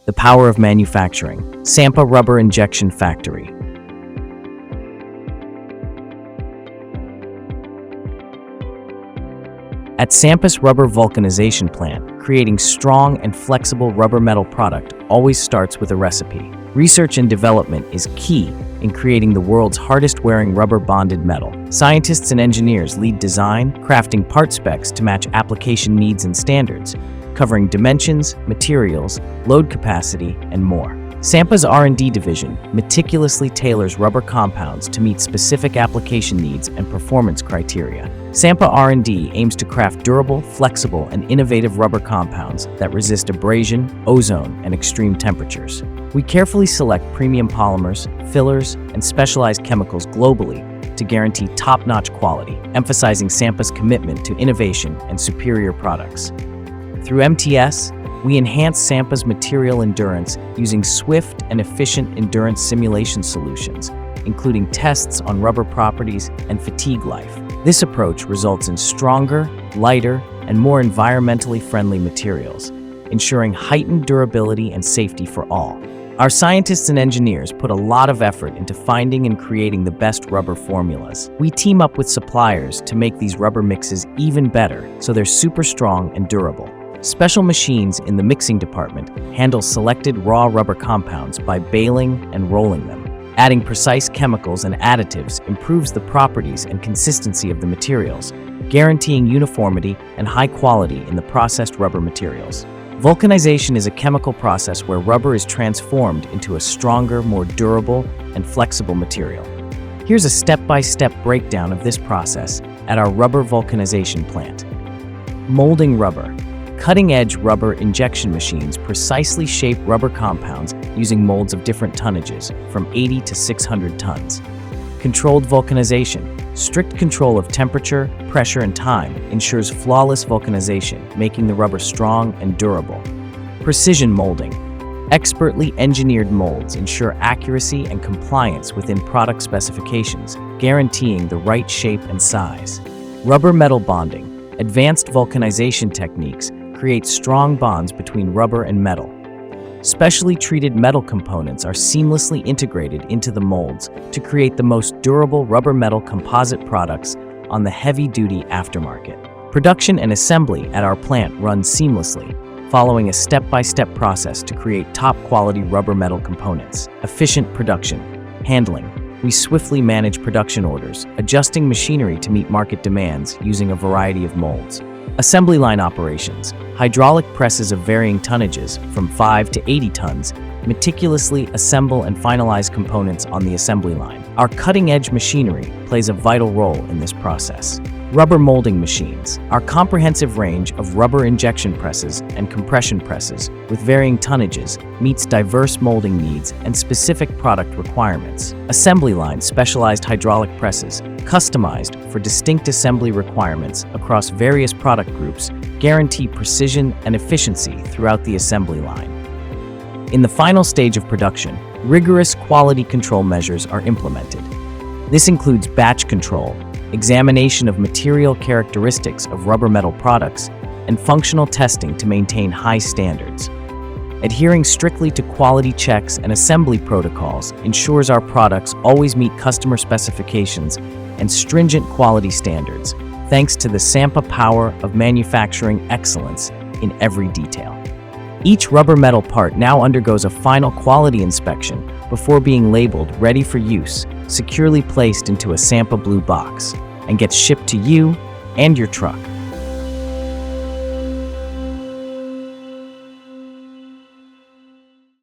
The power of manufacturing. Sampa Rubber Injection Factory. At Sampa's rubber vulcanization plant, creating strong and flexible rubber metal product always starts with a recipe. Research and development is key in creating the world's hardest-wearing rubber bonded metal. Scientists and engineers lead design, crafting part specs to match application needs and standards, covering dimensions, materials, load capacity, and more. Sampa's R&D division meticulously tailors rubber compounds to meet specific application needs and performance criteria. Sampa R&D aims to craft durable, flexible, and innovative rubber compounds that resist abrasion, ozone, and extreme temperatures. We carefully select premium polymers, fillers, and specialized chemicals globally to guarantee top-notch quality, emphasizing Sampa's commitment to innovation and superior products. Through MTS, we enhance Sampa's material endurance using swift and efficient endurance simulation solutions, including tests on rubber properties and fatigue life. This approach results in stronger, lighter, and more environmentally friendly materials, ensuring heightened durability and safety for all. Our scientists and engineers put a lot of effort into finding and creating the best rubber formulas. We team up with suppliers to make these rubber mixes even better, so they're super strong and durable. Special machines in the mixing department handle selected raw rubber compounds by baling and rolling them. Adding precise chemicals and additives improves the properties and consistency of the materials, guaranteeing uniformity and high quality in the processed rubber materials. Vulcanization is a chemical process where rubber is transformed into a stronger, more durable, and flexible material. Here's a step-by-step breakdown of this process at our rubber vulcanization plant. Molding rubber. Cutting-edge rubber injection machines precisely shape rubber compounds using molds of different tonnages, from 80 to 600 tons. Controlled vulcanization. Strict control of temperature, pressure, and time ensures flawless vulcanization, making the rubber strong and durable. Precision molding. Expertly engineered molds ensure accuracy and compliance within product specifications, guaranteeing the right shape and size. Rubber metal bonding. Advanced vulcanization techniques create strong bonds between rubber and metal. Specially treated metal components are seamlessly integrated into the molds to create the most durable rubber metal composite products on the heavy-duty aftermarket. Production and assembly at our plant run seamlessly, following a step-by-step process to create top-quality rubber metal components. Efficient production. Handling. We swiftly manage production orders, adjusting machinery to meet market demands using a variety of molds. Assembly line operations. Hydraulic presses of varying tonnages, from 5 to 80 tons, meticulously assemble and finalize components on the assembly line. Our cutting-edge machinery plays a vital role in this process. Rubber molding machines. Our comprehensive range of rubber injection presses and compression presses with varying tonnages meets diverse molding needs and specific product requirements. Assembly line specialized hydraulic presses, customized for distinct assembly requirements across various product groups, guarantee precision and efficiency throughout the assembly line. In the final stage of production, rigorous quality control measures are implemented. This includes batch control, examination of material characteristics of rubber metal products, and functional testing to maintain high standards. Adhering strictly to quality checks and assembly protocols ensures our products always meet customer specifications and stringent quality standards, thanks to the Sampa power of manufacturing excellence in every detail. Each rubber metal part now undergoes a final quality inspection before being labeled ready for use, securely placed into a Sampa blue box, and gets shipped to you and your truck.